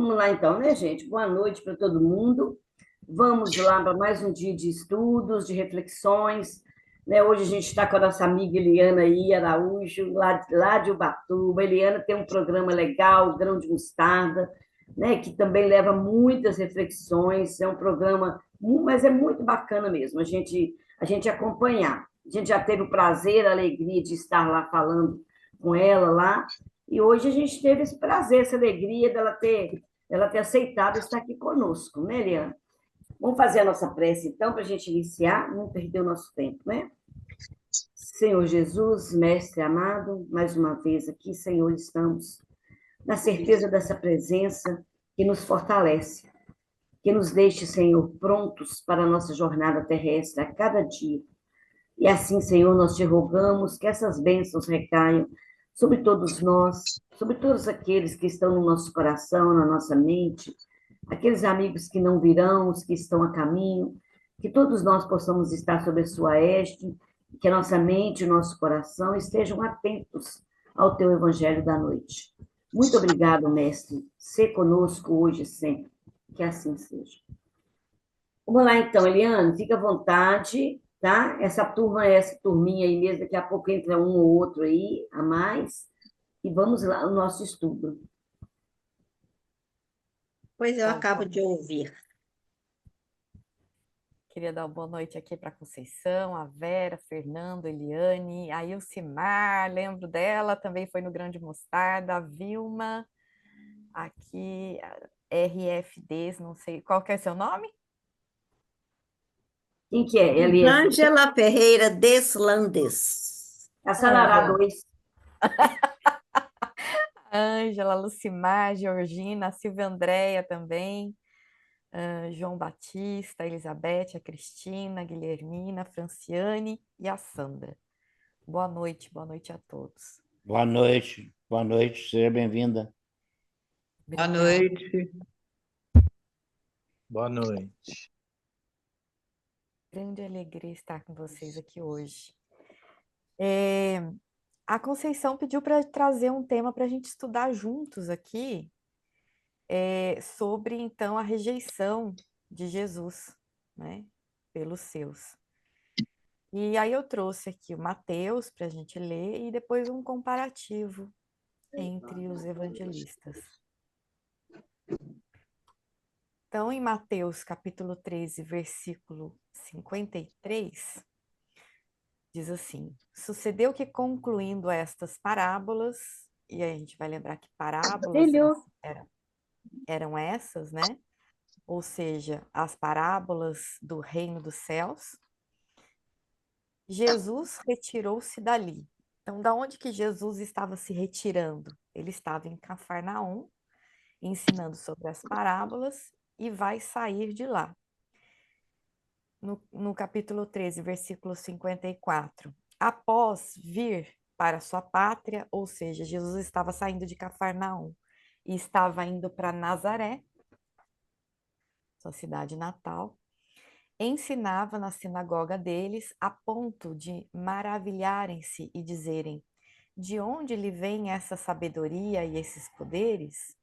Vamos lá então, né, gente? Boa noite para todo mundo. Vamos lá para mais um dia de estudos, de reflexões. Né? Hoje a gente está com a nossa amiga Eliana aí, Araújo, lá de Ubatuba. A Eliana tem um programa legal, Grão de Mostarda, né? Que também leva muitas reflexões. É um programa, mas é muito bacana mesmo a gente acompanhar. A gente já teve o prazer, a alegria de estar lá falando com ela lá. E hoje a gente teve esse prazer, essa alegria dela ter aceitado estar aqui conosco, né, Eliana? Vamos fazer a nossa prece, então, para a gente iniciar, não perder o nosso tempo, né? Senhor Jesus, Mestre amado, mais uma vez aqui, Senhor, estamos na certeza dessa presença que nos fortalece, que nos deixe, Senhor, prontos para a nossa jornada terrestre a cada dia. E assim, Senhor, nós te rogamos que essas bênçãos recaiam sobre todos nós, sobre todos aqueles que estão no nosso coração, na nossa mente, aqueles amigos que não virão, os que estão a caminho, que todos nós possamos estar sob a sua égide, que a nossa mente e o nosso coração estejam atentos ao teu evangelho da noite. Muito obrigado, mestre. Sê conosco hoje e sempre. Que assim seja. Vamos lá, então, Eliane, fica à vontade, tá? Essa turma é essa turminha aí mesmo, daqui a pouco entra um ou outro aí a mais, e vamos lá, o nosso estudo. Pois eu Bom, acabo de ouvir. queria dar uma boa noite aqui para Conceição, a Vera, Fernando, Eliane, a Ilcimar, lembro dela, também foi no Grande Mostarda, a Vilma, aqui, RFDs, não sei, qual que é seu nome? Quem que é? Elias? Ângela Ferreira Deslandes. A Sarará Ângela. 2. Ângela, Lucimar, Georgina, a Silvia Andréia também, João Batista, a Elizabeth, a Cristina, a Guilhermina, a Franciane e a Sandra. Boa noite a todos. Boa noite, seja bem-vinda. Boa Obrigada. noite. Boa noite. Grande alegria estar com vocês aqui hoje. A Conceição pediu para trazer um tema para a gente estudar juntos aqui, sobre então a rejeição de Jesus, né, pelos seus. E aí eu trouxe aqui o Mateus para a gente ler e depois um comparativo entre os evangelistas. Então, em Mateus capítulo 13, versículo 53, diz assim: Sucedeu que, concluindo estas parábolas, e aí a gente vai lembrar que parábolas eram essas, né? Ou seja, as parábolas do reino dos céus, Jesus retirou-se dali. Então, da onde que Jesus estava se retirando? Ele estava em Cafarnaum, ensinando sobre as parábolas, e vai sair de lá. No capítulo 13, versículo 54. Após vir para sua pátria, ou seja, Jesus estava saindo de Cafarnaum e estava indo para Nazaré, sua cidade natal, ensinava na sinagoga deles a ponto de maravilharem-se e dizerem: de onde lhe vem essa sabedoria e esses poderes?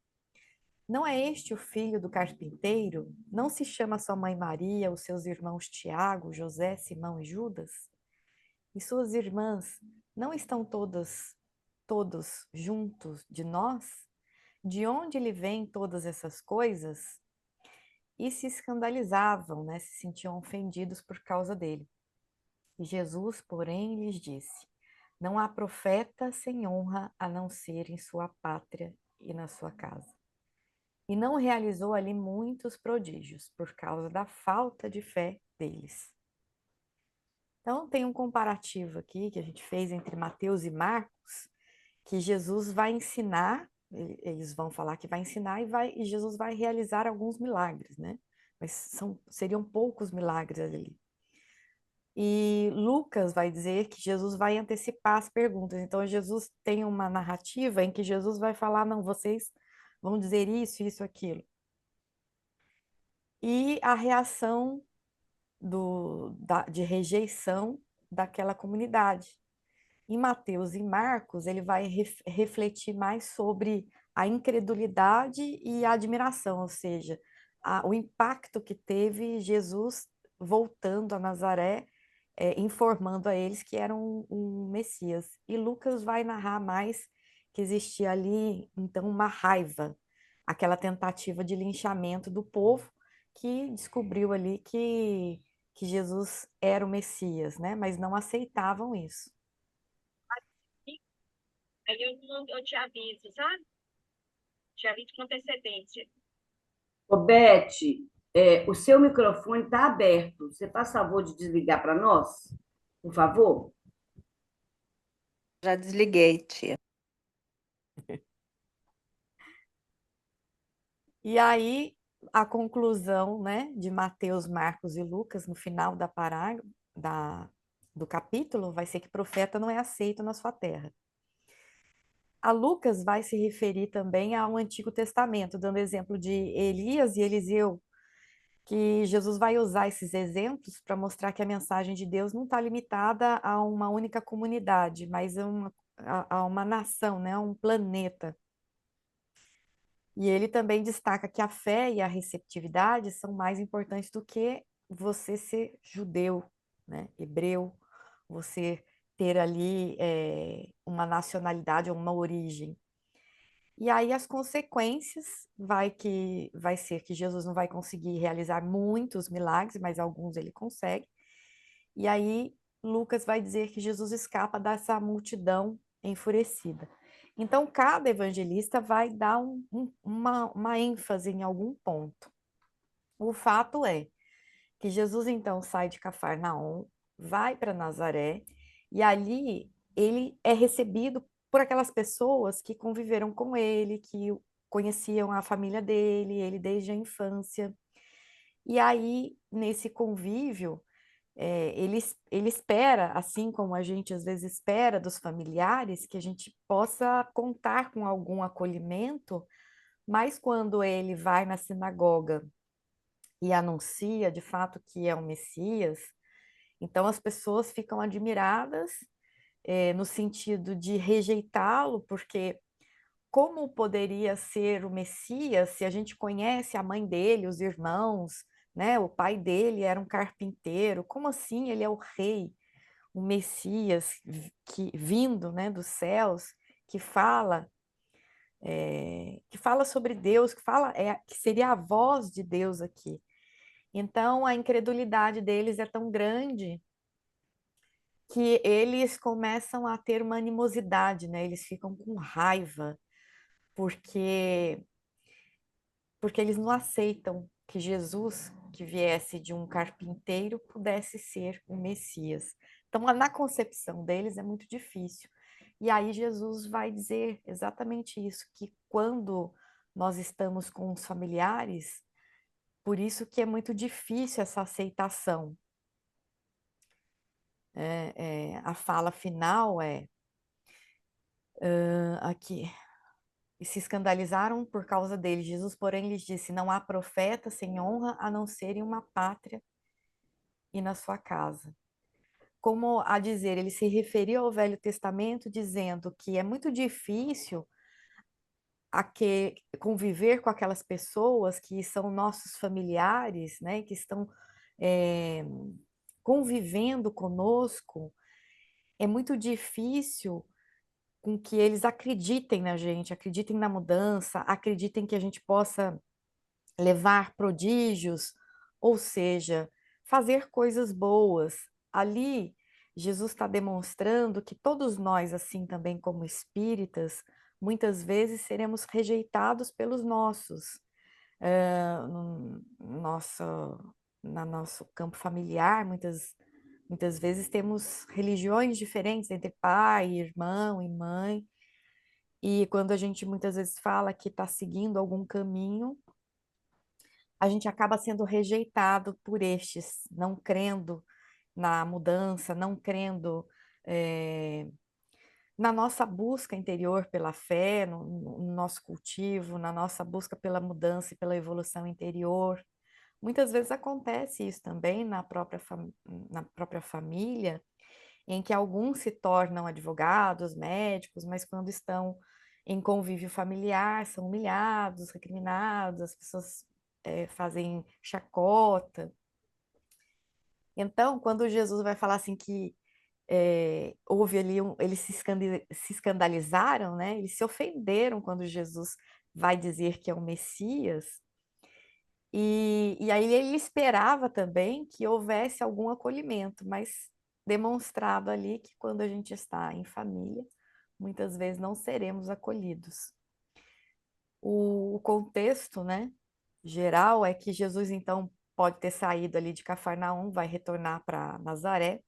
Não é este o filho do carpinteiro? Não se chama sua mãe Maria, os seus irmãos Tiago, José, Simão e Judas? E suas irmãs não estão todos juntos de nós? De onde lhe vêm todas essas coisas? E se escandalizavam, né? Se sentiam ofendidos por causa dele. E Jesus, porém, lhes disse: não há profeta sem honra a não ser em sua pátria e na sua casa. E não realizou ali muitos prodígios por causa da falta de fé deles. Então, tem um comparativo aqui que a gente fez entre Mateus e Marcos, que Jesus vai ensinar, eles vão falar que vai ensinar e Jesus vai realizar alguns milagres, né? Mas seriam poucos milagres ali. E Lucas vai dizer que Jesus vai antecipar as perguntas. Então, Jesus tem uma narrativa em que Jesus vai falar: não, vocês vão dizer isso, aquilo. E a reação de rejeição daquela comunidade. Em Mateus e Marcos, ele vai refletir mais sobre a incredulidade e a admiração, ou seja, o impacto que teve Jesus voltando a Nazaré, informando a eles que era um Messias. E Lucas vai narrar mais que existia ali, então, uma raiva, aquela tentativa de linchamento do povo que descobriu ali que Jesus era o Messias, né? Mas não aceitavam isso. Aí eu te aviso, sabe? Te aviso com antecedência. Ô, Beth, o seu microfone está aberto. Você faz favor de desligar para nós, por favor? Já desliguei, tia. E aí, a conclusão, né, de Mateus, Marcos e Lucas, no final do capítulo, vai ser que profeta não é aceito na sua terra. A Lucas vai se referir também ao Antigo Testamento, dando exemplo de Elias e Eliseu, que Jesus vai usar esses exemplos para mostrar que a mensagem de Deus não está limitada a uma única comunidade, mas a uma nação, né, a um planeta. E ele também destaca que a fé e a receptividade são mais importantes do que você ser judeu, né, hebreu, você ter ali uma nacionalidade ou uma origem. E aí as consequências vai ser que Jesus não vai conseguir realizar muitos milagres, mas alguns ele consegue. E aí Lucas vai dizer que Jesus escapa dessa multidão enfurecida. Então, cada evangelista vai dar uma ênfase em algum ponto. O fato é que Jesus, então, sai de Cafarnaum, vai para Nazaré, e ali ele é recebido por aquelas pessoas que conviveram com ele, que conheciam a família dele, ele desde a infância. E aí, nesse convívio, ele espera, assim como a gente às vezes espera dos familiares, que a gente possa contar com algum acolhimento, mas quando ele vai na sinagoga e anuncia de fato que é o Messias, então as pessoas ficam admiradas, no sentido de rejeitá-lo, porque como poderia ser o Messias se a gente conhece a mãe dele, os irmãos, né? O pai dele era um carpinteiro. Como assim ele é o rei, o Messias que vindo, né, dos céus, que fala sobre Deus, que seria a voz de Deus aqui. Então a incredulidade deles é tão grande que eles começam a ter uma animosidade, né? Eles ficam com raiva porque eles não aceitam que Jesus, que viesse de um carpinteiro, pudesse ser o Messias. Então, na concepção deles é muito difícil. E aí Jesus vai dizer exatamente isso, que quando nós estamos com os familiares, por isso que é muito difícil essa aceitação. A fala final aqui. E se escandalizaram por causa dele. Jesus, porém, lhes disse: não há profeta sem honra a não ser em uma pátria e na sua casa. Como a dizer, ele se referiu ao Velho Testamento dizendo que é muito difícil conviver com aquelas pessoas que são nossos familiares, né, que estão convivendo conosco. É muito difícil com que eles acreditem na gente, acreditem na mudança, acreditem que a gente possa levar prodígios, ou seja, fazer coisas boas. Ali, Jesus está demonstrando que todos nós, assim também como espíritas, muitas vezes seremos rejeitados pelos nossos, no nosso campo familiar, muitas vezes temos religiões diferentes entre pai, irmão e mãe, e quando a gente muitas vezes fala que está seguindo algum caminho, a gente acaba sendo rejeitado por estes, não crendo na mudança, não crendo na nossa busca interior pela fé, no nosso cultivo, na nossa busca pela mudança e pela evolução interior. Muitas vezes acontece isso também na própria família, em que alguns se tornam advogados, médicos, mas quando estão em convívio familiar, são humilhados, recriminados, as pessoas fazem chacota. Então, quando Jesus vai falar assim que houve ali, eles se escandalizaram, né? Eles se ofenderam quando Jesus vai dizer que é o Messias. E aí ele esperava também que houvesse algum acolhimento, mas demonstrado ali que quando a gente está em família, muitas vezes não seremos acolhidos. O contexto, né, geral é que Jesus então pode ter saído ali de Cafarnaum, vai retornar para Nazaré,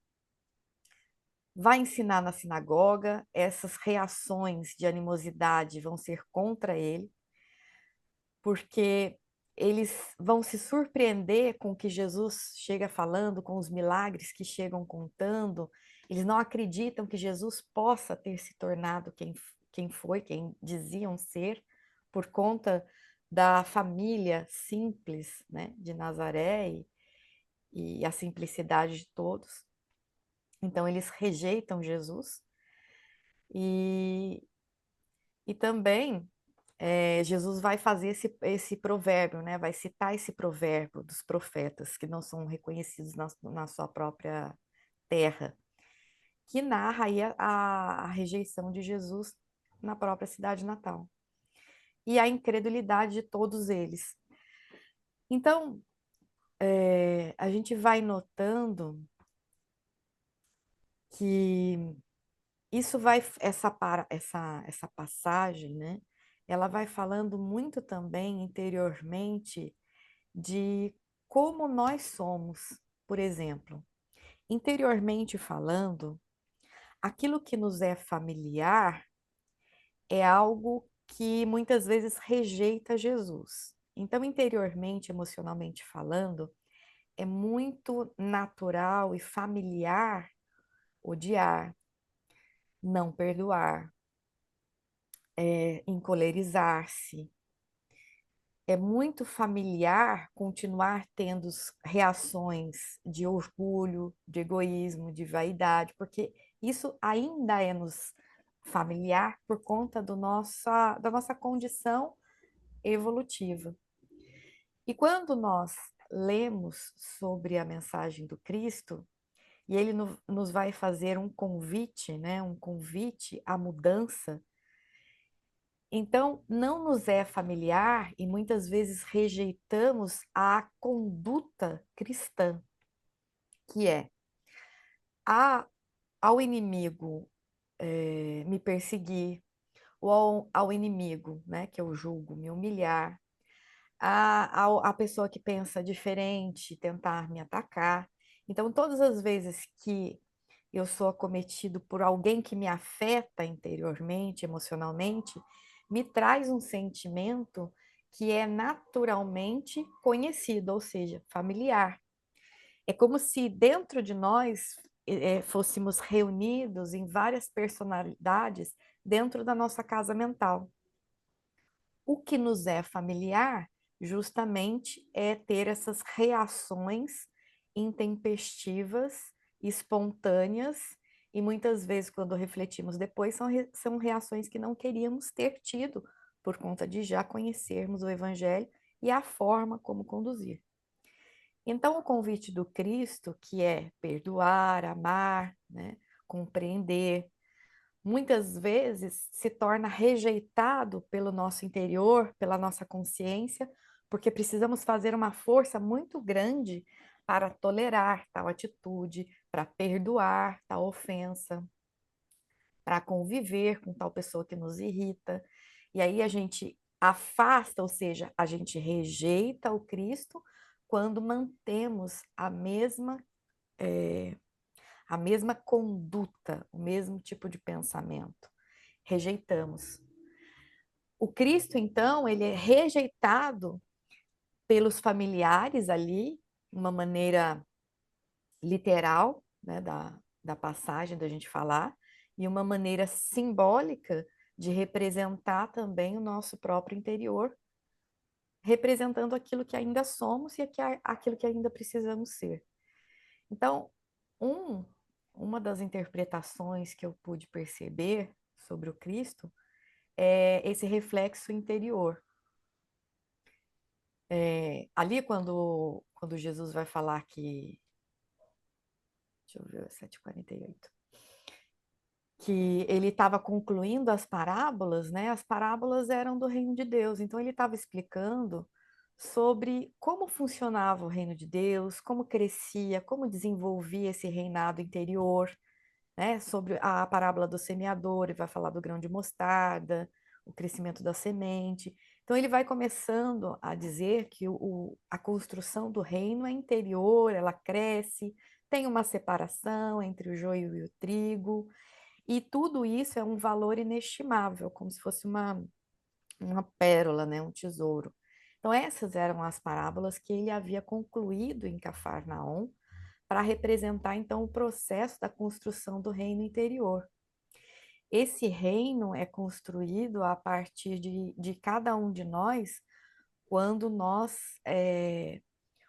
vai ensinar na sinagoga, essas reações de animosidade vão ser contra ele, porque eles vão se surpreender com o que Jesus chega falando, com os milagres que chegam contando. Eles não acreditam que Jesus possa ter se tornado quem foi, quem diziam ser, por conta da família simples, né, de Nazaré e a simplicidade de todos. Então, eles rejeitam Jesus. E também Jesus vai fazer esse provérbio, né? Vai citar esse provérbio dos profetas que não são reconhecidos na sua própria terra, que narra aí a rejeição de Jesus na própria cidade natal e a incredulidade de todos eles. Então, a gente vai notando que essa passagem, né? Ela vai falando muito também interiormente de como nós somos. Por exemplo, interiormente falando, aquilo que nos é familiar é algo que muitas vezes rejeita Jesus. Então, interiormente, emocionalmente falando, é muito natural e familiar odiar, não perdoar, encolerizar-se. É muito familiar continuar tendo reações de orgulho, de egoísmo, de vaidade, porque isso ainda é nos familiar por conta da nossa condição evolutiva. E quando nós lemos sobre a mensagem do Cristo, e ele nos vai fazer um convite, né, um convite à mudança. Então, não nos é familiar e muitas vezes rejeitamos a conduta cristã, que é ao inimigo me perseguir, ou ao inimigo, né, que eu julgo, me humilhar, a pessoa que pensa diferente tentar me atacar. Então, todas as vezes que eu sou acometido por alguém que me afeta interiormente, emocionalmente, me traz um sentimento que é naturalmente conhecido, ou seja, familiar. É como se dentro de nós fôssemos reunidos em várias personalidades dentro da nossa casa mental. O que nos é familiar, justamente, é ter essas reações intempestivas, espontâneas, e muitas vezes, quando refletimos depois, são reações que não queríamos ter tido, por conta de já conhecermos o Evangelho e a forma como conduzir. Então, o convite do Cristo, que é perdoar, amar, né, compreender, muitas vezes se torna rejeitado pelo nosso interior, pela nossa consciência, porque precisamos fazer uma força muito grande para tolerar tal atitude, para perdoar tal ofensa, para conviver com tal pessoa que nos irrita. E aí a gente afasta, ou seja, a gente rejeita o Cristo quando mantemos a mesma conduta, o mesmo tipo de pensamento. Rejeitamos. O Cristo, então, ele é rejeitado pelos familiares ali, de uma maneira literal, né, da passagem da gente falar, e uma maneira simbólica de representar também o nosso próprio interior, representando aquilo que ainda somos e aquilo que ainda precisamos ser. Então, uma das interpretações que eu pude perceber sobre o Cristo esse reflexo interior. Ali quando Jesus vai falar que, deixa eu ver, 7:48, que ele estava concluindo as parábolas, né? As parábolas eram do reino de Deus, então ele estava explicando sobre como funcionava o reino de Deus, como crescia, como desenvolvia esse reinado interior, né? Sobre a parábola do semeador, ele vai falar do grão de mostarda, o crescimento da semente. Então ele vai começando a dizer que a construção do reino é interior, ela cresce, tem uma separação entre o joio e o trigo, e tudo isso é um valor inestimável, como se fosse uma pérola, né? Um tesouro. Então essas eram as parábolas que ele havia concluído em Cafarnaum, para representar então o processo da construção do reino interior. Esse reino é construído a partir de cada um de nós, quando nós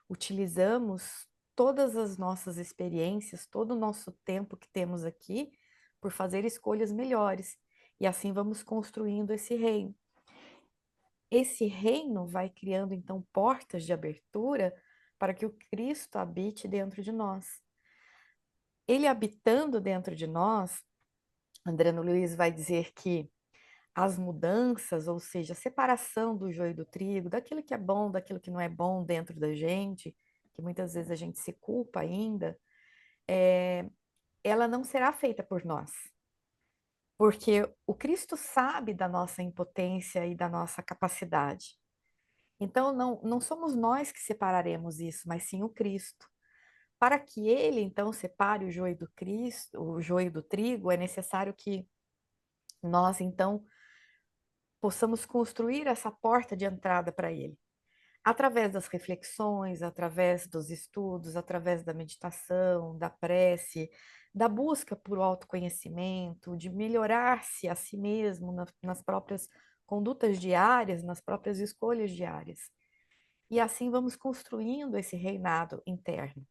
utilizamos todas as nossas experiências, todo o nosso tempo que temos aqui, por fazer escolhas melhores. E assim vamos construindo esse reino. Esse reino vai criando então portas de abertura para que o Cristo habite dentro de nós. Ele habitando dentro de nós, André Luiz vai dizer que as mudanças, ou seja, a separação do joio e do trigo, daquilo que é bom, daquilo que não é bom dentro da gente, que muitas vezes a gente se culpa ainda, ela não será feita por nós. Porque o Cristo sabe da nossa impotência e da nossa capacidade. Então, não somos nós que separaremos isso, mas sim o Cristo. Para que ele, então, separe o joio do Cristo, o joio do trigo, é necessário que nós, então, possamos construir essa porta de entrada para ele. Através das reflexões, através dos estudos, através da meditação, da prece, da busca por autoconhecimento, de melhorar-se a si mesmo nas próprias condutas diárias, nas próprias escolhas diárias. E assim vamos construindo esse reinado interno.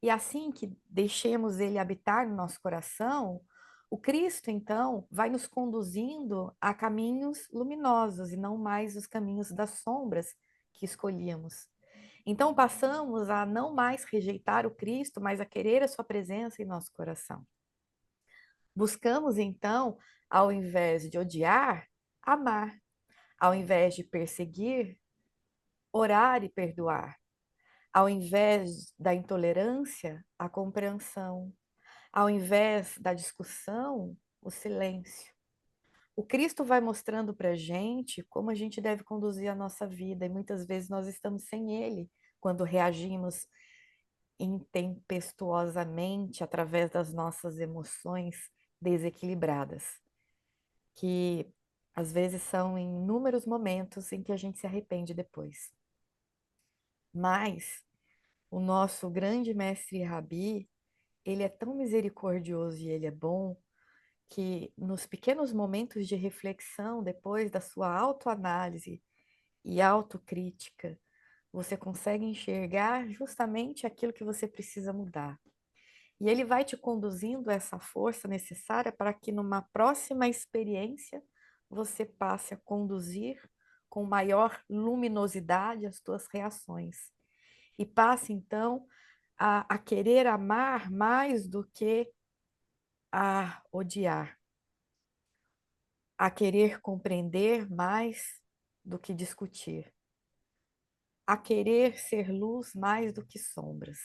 E assim que deixemos ele habitar no nosso coração, o Cristo, então, vai nos conduzindo a caminhos luminosos e não mais os caminhos das sombras que escolhíamos. Então, passamos a não mais rejeitar o Cristo, mas a querer a sua presença em nosso coração. Buscamos, então, ao invés de odiar, amar. Ao invés de perseguir, orar e perdoar. Ao invés da intolerância, a compreensão. Ao invés da discussão, o silêncio. O Cristo vai mostrando para a gente como a gente deve conduzir a nossa vida, e muitas vezes nós estamos sem Ele quando reagimos intempestuosamente através das nossas emoções desequilibradas, que às vezes são em inúmeros momentos em que a gente se arrepende depois. Mas o nosso grande mestre Rabi, ele é tão misericordioso e ele é bom, que nos pequenos momentos de reflexão, depois da sua autoanálise e autocrítica, você consegue enxergar justamente aquilo que você precisa mudar. E ele vai te conduzindo a essa força necessária para que numa próxima experiência você passe a conduzir com maior luminosidade as tuas reações. E passe, então, a querer amar mais do que a odiar, a querer compreender mais do que discutir, a querer ser luz mais do que sombras.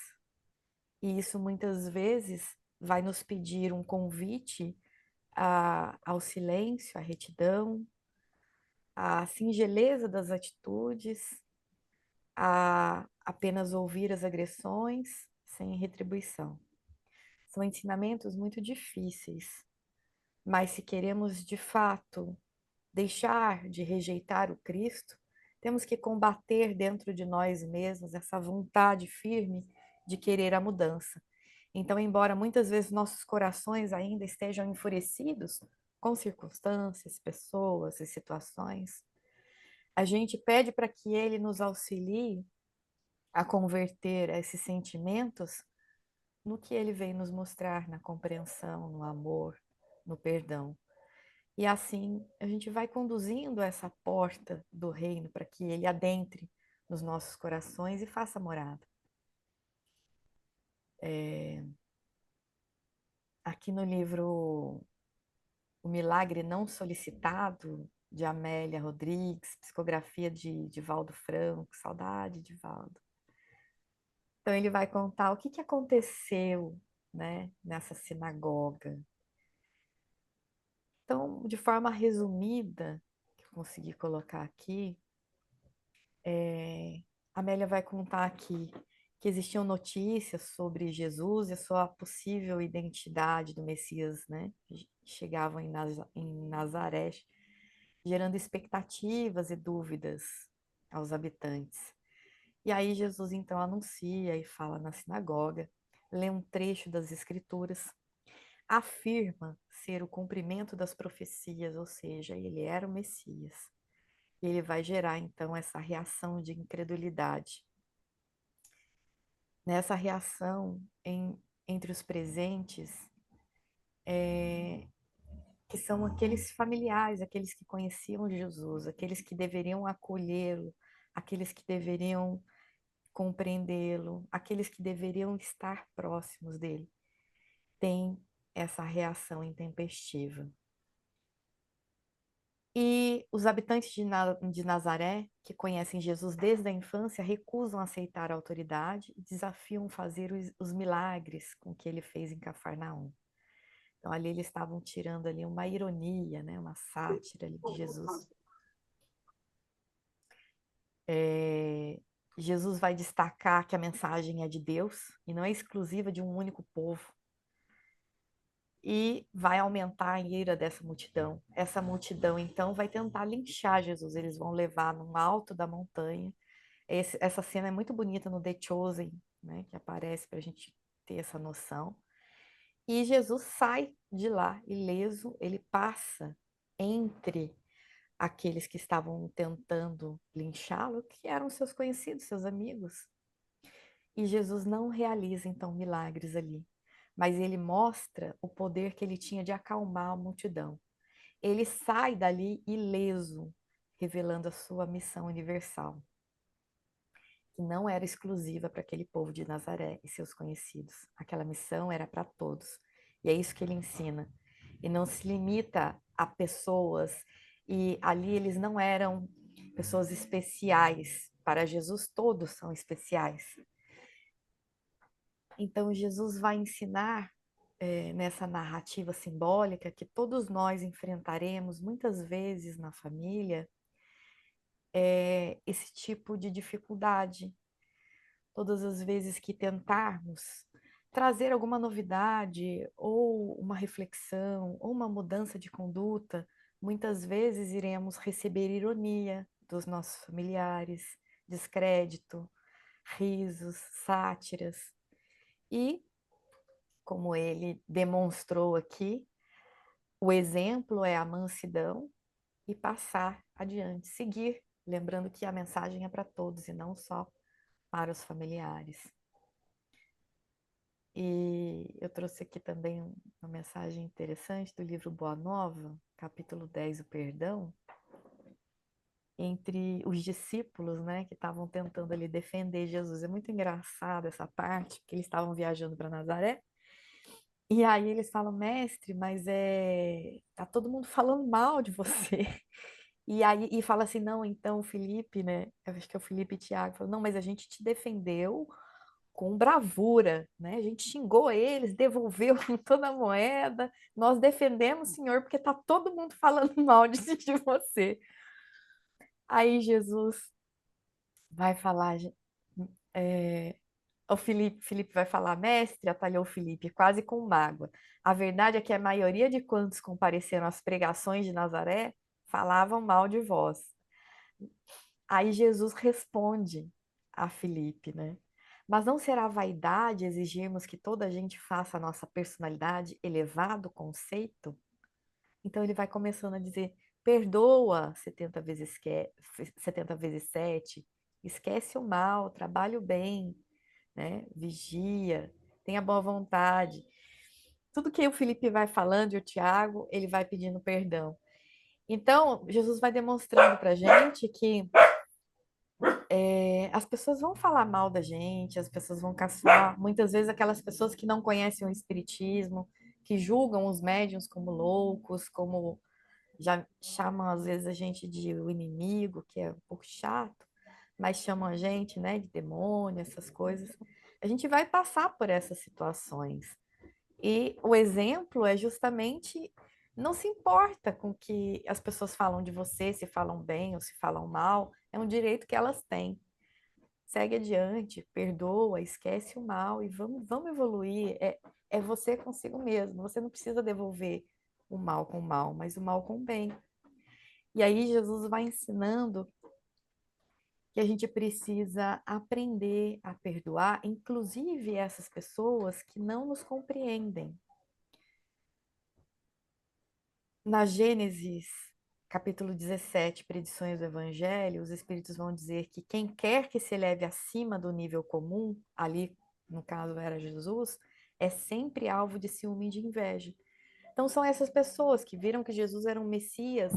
E isso muitas vezes vai nos pedir um convite ao silêncio, à retidão, à singeleza das atitudes, a apenas ouvir as agressões sem retribuição. São ensinamentos muito difíceis, mas se queremos de fato deixar de rejeitar o Cristo, temos que combater dentro de nós mesmos essa vontade firme de querer a mudança. Então, embora muitas vezes nossos corações ainda estejam enfurecidos com circunstâncias, pessoas e situações, a gente pede para que Ele nos auxilie a converter esses sentimentos no que Ele vem nos mostrar na compreensão, no amor, no perdão. E assim a gente vai conduzindo essa porta do reino para que ele adentre nos nossos corações e faça morada. Aqui no livro O Milagre Não Solicitado, de Amélia Rodrigues, psicografia de Valdo Franco, saudade de Valdo. Então ele vai contar o que aconteceu, né, nessa sinagoga. Então, de forma resumida, que eu consegui colocar aqui, a Amélia vai contar aqui que existiam notícias sobre Jesus e a sua possível identidade do Messias, né? Que chegavam em Nazaré, gerando expectativas e dúvidas aos habitantes. E aí Jesus então anuncia e fala na sinagoga, lê um trecho das Escrituras, afirma ser o cumprimento das profecias, ou seja, ele era o Messias. E ele vai gerar então essa reação de incredulidade. Nessa reação entre os presentes, que são aqueles familiares, aqueles que conheciam Jesus, aqueles que deveriam acolhê-lo, aqueles que deveriam compreendê-lo, aqueles que deveriam estar próximos dele, tem essa reação intempestiva. E os habitantes de Nazaré, que conhecem Jesus desde a infância, recusam aceitar a autoridade e desafiam fazer os milagres com que ele fez em Cafarnaum. Então ali eles estavam tirando ali uma ironia, né, uma sátira ali de Jesus. Jesus vai destacar que a mensagem é de Deus e não é exclusiva de um único povo. E vai aumentar a ira dessa multidão. Essa multidão, então, vai tentar linchar Jesus. Eles vão levar no alto da montanha. Essa cena é muito bonita no The Chosen, né, que aparece para a gente ter essa noção. E Jesus sai de lá ileso, ele passa entre aqueles que estavam tentando linchá-lo, que eram seus conhecidos, seus amigos. E Jesus não realiza, então, milagres ali, mas ele mostra o poder que ele tinha de acalmar a multidão. Ele sai dali ileso, revelando a sua missão universal, que não era exclusiva para aquele povo de Nazaré e seus conhecidos. Aquela missão era para todos. E é isso que ele ensina. E não se limita a pessoas. E ali eles não eram pessoas especiais. Para Jesus, todos são especiais. Então, Jesus vai ensinar nessa narrativa simbólica que todos nós enfrentaremos muitas vezes na família esse tipo de dificuldade. Todas as vezes que tentarmos trazer alguma novidade, ou uma reflexão, ou uma mudança de conduta, muitas vezes iremos receber ironia dos nossos familiares, descrédito, risos, sátiras. E, como ele demonstrou aqui, o exemplo é a mansidão e passar adiante, seguir, lembrando que a mensagem é para todos e não só para os familiares. E eu trouxe aqui também uma mensagem interessante do livro Boa Nova, capítulo 10, o perdão, entre os discípulos, né, que estavam tentando ali defender Jesus. É muito engraçado essa parte, porque eles estavam viajando para Nazaré, e aí eles falam, mestre, mas tá todo mundo falando mal de você. E aí fala assim, não, então o Felipe, né, eu acho que é o Felipe e Tiago, falou, não, mas a gente te defendeu com bravura, né? A gente xingou eles, devolveu toda a moeda, nós defendemos o Senhor porque tá todo mundo falando mal de você. Aí Jesus vai falar, o Felipe vai falar, mestre, atalhou o Felipe, quase com mágoa. A verdade é que a maioria de quantos compareceram às pregações de Nazaré falavam mal de vós. Aí Jesus responde a Felipe, né? Mas não será vaidade exigirmos que toda a gente faça a nossa personalidade elevado conceito? Então ele vai começando a dizer, perdoa 70 vezes, 70 vezes 7, esquece o mal, trabalha o bem, né? Vigia, tenha boa vontade. Tudo que o Felipe vai falando e o Tiago, ele vai pedindo perdão. Então, Jesus vai demonstrando para a gente que as pessoas vão falar mal da gente, as pessoas vão caçoar. Muitas vezes aquelas pessoas que não conhecem o espiritismo, que julgam os médiuns como loucos, como já chamam às vezes a gente de o inimigo, que é um pouco chato, mas chamam a gente, né, de demônio, essas coisas. A gente vai passar por essas situações. E o exemplo é justamente não se importa com que as pessoas falam de você, se falam bem ou se falam mal, é um direito que elas têm. Segue adiante, perdoa, esquece o mal e vamos evoluir. É você consigo mesmo. Você não precisa devolver o mal com o mal, mas o mal com o bem. E aí Jesus vai ensinando que a gente precisa aprender a perdoar, inclusive essas pessoas que não nos compreendem. Na Gênesis, capítulo 17, Predições do Evangelho, os Espíritos vão dizer que quem quer que se eleve acima do nível comum, ali, no caso, era Jesus, é sempre alvo de ciúme e de inveja. Então, são essas pessoas que viram que Jesus era um Messias,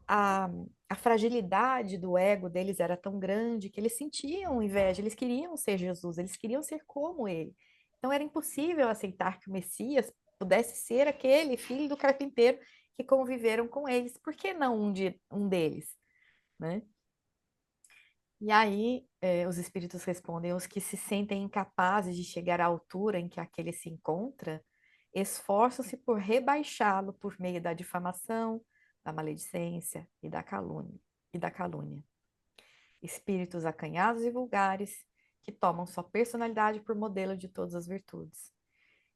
a, a fragilidade do ego deles era tão grande que eles sentiam inveja, eles queriam ser Jesus, eles queriam ser como ele. Então, era impossível aceitar que o Messias pudesse ser aquele filho do carpinteiro que conviveram com eles. Por que não um deles, né? E aí, os espíritos respondem: os que se sentem incapazes de chegar à altura em que aquele se encontra, esforçam-se por rebaixá-lo por meio da difamação, da maledicência e da calúnia. Espíritos acanhados e vulgares que tomam sua personalidade por modelo de todas as virtudes.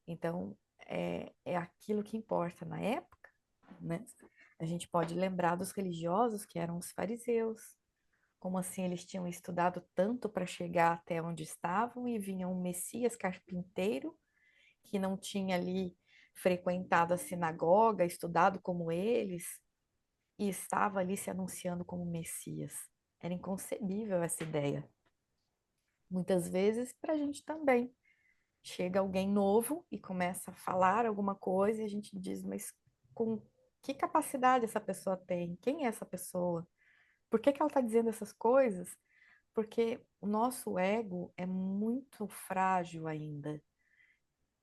Então, é aquilo que importa na época, né? A gente pode lembrar dos religiosos que eram os fariseus. Como assim eles tinham estudado tanto para chegar até onde estavam e vinha um Messias carpinteiro que não tinha ali frequentado a sinagoga, estudado como eles, e estava ali se anunciando como Messias. Era inconcebível essa ideia. Muitas vezes para a gente também. Chega alguém novo e começa a falar alguma coisa e a gente diz, mas com que capacidade essa pessoa tem? Quem é essa pessoa? Por que ela está dizendo essas coisas? Porque o nosso ego é muito frágil ainda.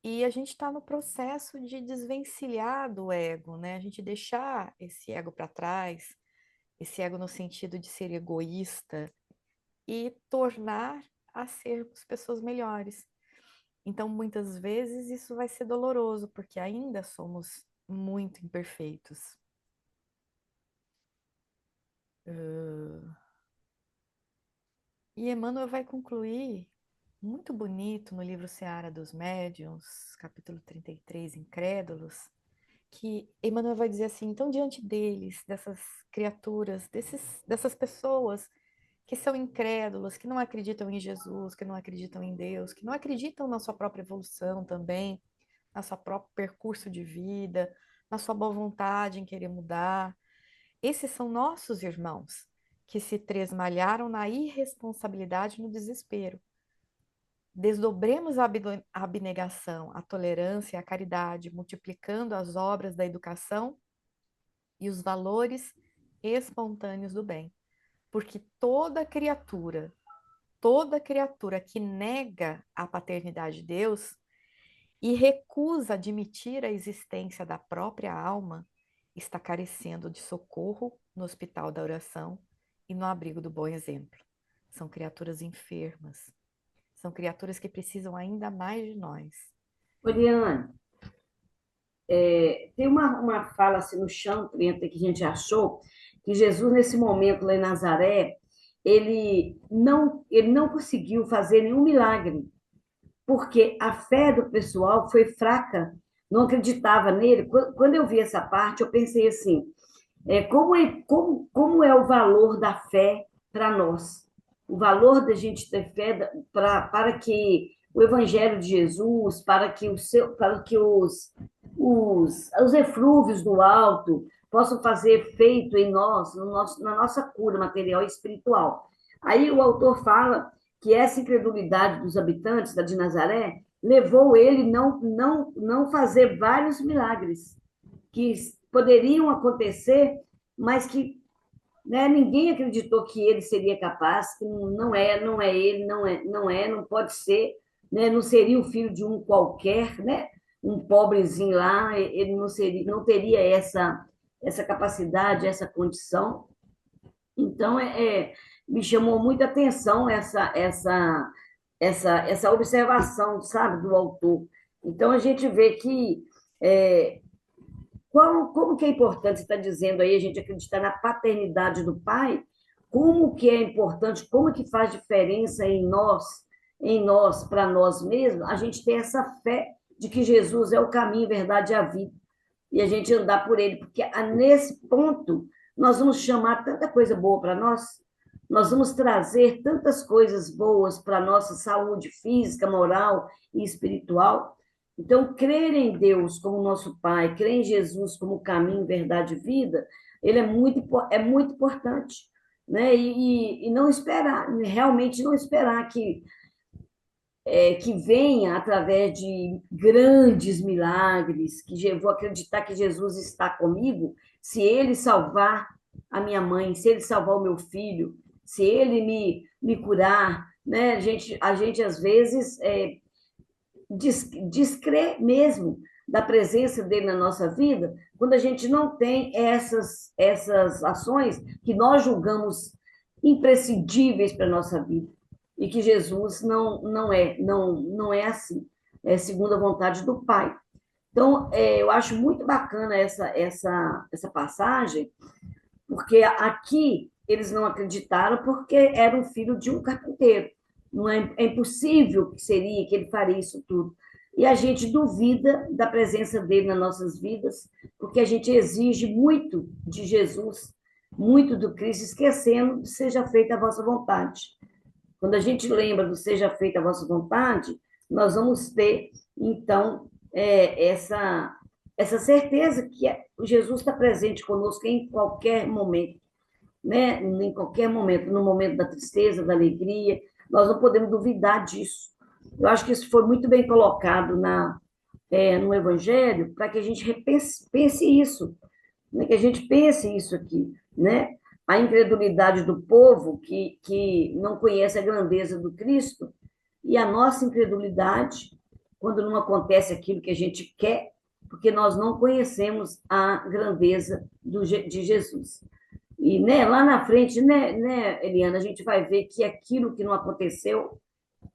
E a gente está no processo de desvencilhar do ego, né? A gente deixar esse ego para trás, esse ego no sentido de ser egoísta e tornar a sermos pessoas melhores. Então, muitas vezes isso vai ser doloroso, porque ainda somos muito imperfeitos. E Emmanuel vai concluir muito bonito no livro Seara dos Médiuns, capítulo 33, Incrédulos, que Emmanuel vai dizer assim: então, diante deles, dessas criaturas, dessas pessoas que são incrédulos, que não acreditam em Jesus, que não acreditam em Deus, que não acreditam na sua própria evolução também, na sua próprio percurso de vida, na sua boa vontade em querer mudar. Esses são nossos irmãos, que se tresmalharam na irresponsabilidade e no desespero. Desdobremos a abnegação, a tolerância e a caridade, multiplicando as obras da educação e os valores espontâneos do bem. Porque toda criatura que nega a paternidade de Deus e recusa admitir a existência da própria alma, está carecendo de socorro no hospital da oração e no abrigo do bom exemplo. São criaturas enfermas. São criaturas que precisam ainda mais de nós. Oriane, tem uma fala assim no chão, que a gente achou, que Jesus, nesse momento lá em Nazaré, ele não conseguiu fazer nenhum milagre, porque a fé do pessoal foi fraca, não acreditava nele. Quando eu vi essa parte, eu pensei assim, como é o valor da fé para nós? O valor da gente ter fé para que o Evangelho de Jesus, para que os eflúvios do alto possam fazer efeito em nós, na nossa cura material e espiritual. Aí o autor fala que essa incredulidade dos habitantes de Nazaré levou ele não fazer vários milagres, que poderiam acontecer, mas que, né, ninguém acreditou que ele seria capaz, que não é ele, não pode ser, né, não seria o filho de um qualquer, né, um pobrezinho lá, ele não teria essa capacidade, essa condição. Então, me chamou muita atenção essa observação, sabe, do autor. Então, a gente vê que é, como que é importante, você está dizendo aí, a gente acreditar na paternidade do pai, como que é importante, como que faz diferença em nós, para nós mesmos, a gente ter essa fé de que Jesus é o caminho, a verdade e a vida, e a gente andar por ele, porque nesse ponto nós vamos chamar tanta coisa boa para nós vamos trazer tantas coisas boas para a nossa saúde física, moral e espiritual. Então, crer em Deus como nosso Pai, crer em Jesus como caminho, verdade e vida, ele é muito importante, né? E não esperar, realmente não esperar que venha através de grandes milagres, que eu vou acreditar que Jesus está comigo, se ele salvar a minha mãe, se ele salvar o meu filho, se ele me curar, né? A gente às vezes descrê mesmo da presença dele na nossa vida, quando a gente não tem essas ações que nós julgamos imprescindíveis para a nossa vida. E que Jesus não é assim, é segundo a vontade do Pai. Então, eu acho muito bacana essa passagem, porque aqui eles não acreditaram porque era um filho de um carpinteiro. Não é impossível que seria que ele faria isso tudo. E a gente duvida da presença dele nas nossas vidas, porque a gente exige muito de Jesus, muito do Cristo, esquecendo de seja feita a vossa vontade. Quando a gente lembra do seja feita a vossa vontade, nós vamos ter, então, essa certeza que Jesus está presente conosco em qualquer momento, né? Em qualquer momento, no momento da tristeza, da alegria, nós não podemos duvidar disso. Eu acho que isso foi muito bem colocado no Evangelho, para que a gente pense isso, né? Que a gente pense isso aqui, né? A incredulidade do povo que não conhece a grandeza do Cristo e a nossa incredulidade quando não acontece aquilo que a gente quer, porque nós não conhecemos a grandeza de Jesus. E, né, lá na frente, né, Eliana, a gente vai ver que aquilo que não aconteceu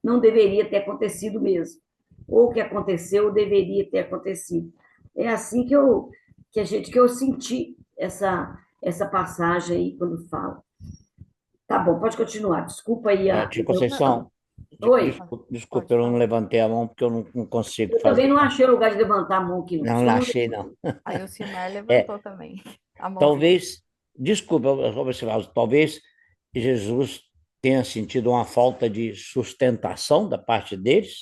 não deveria ter acontecido mesmo. Ou o que aconteceu deveria ter acontecido. É assim que eu senti essa passagem aí quando falo. Tá bom, pode continuar. Desculpa aí Tia Conceição, Oi. desculpa, eu não levantei a mão porque eu não consigo Eu fazer. também não achei lugar de levantar a mão aqui. Não achei, não. Aí o Silmar levantou também a mão. Talvez, desculpa, talvez Jesus tenha sentido uma falta de sustentação da parte deles,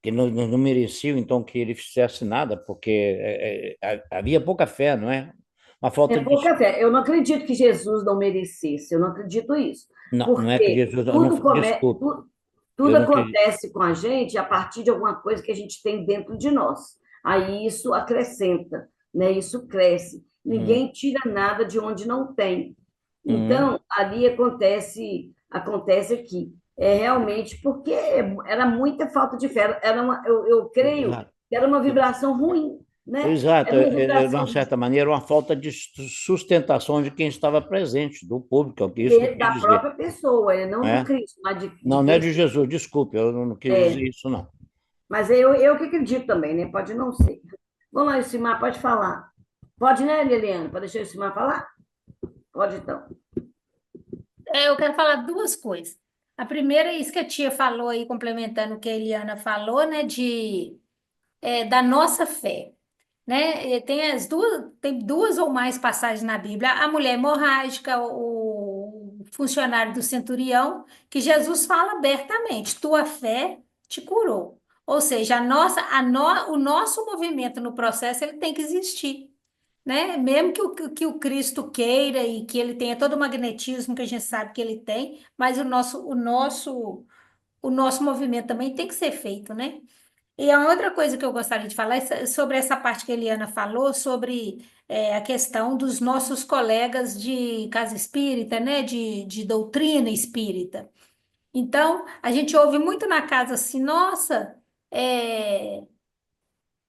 que não mereciam, então, que ele fizesse nada, porque havia pouca fé, não é? Uma falta de... pouca fé. Eu não acredito que Jesus não merecesse, eu não acredito isso. Não é que Jesus... Desculpa. Tudo acontece com a gente a partir de alguma coisa que a gente tem dentro de nós. Aí isso acrescenta, né? Isso cresce. Ninguém tira nada de onde não tem. Então, ali acontece aqui. É realmente porque era muita falta de fé. Eu creio que era uma vibração ruim, né? Exato, de uma certa maneira, uma falta de sustentação de quem estava presente, do público. Da própria pessoa, não do Cristo. Mas não é de Jesus, desculpe, eu não quis dizer isso, não. Mas eu que acredito também, né? Pode não ser. Vamos lá, Ilcimar, pode falar. Pode, né, Liliana? Pode deixar o Ilcimar falar? Pode, então. Eu quero falar duas coisas. A primeira é isso que a tia falou aí, complementando o que a Eliana falou, né, da nossa fé, né? Tem duas ou mais passagens na Bíblia. A mulher hemorrágica, o funcionário do centurião, que Jesus fala abertamente: tua fé te curou. Ou seja, o nosso movimento no processo ele tem que existir, né? Mesmo que o Cristo queira e que ele tenha todo o magnetismo que a gente sabe que ele tem, mas o nosso movimento também tem que ser feito, né? E a outra coisa que eu gostaria de falar é sobre essa parte que a Eliana falou, sobre a questão dos nossos colegas de casa espírita, né, de doutrina espírita. Então, a gente ouve muito na casa assim, nossa, é,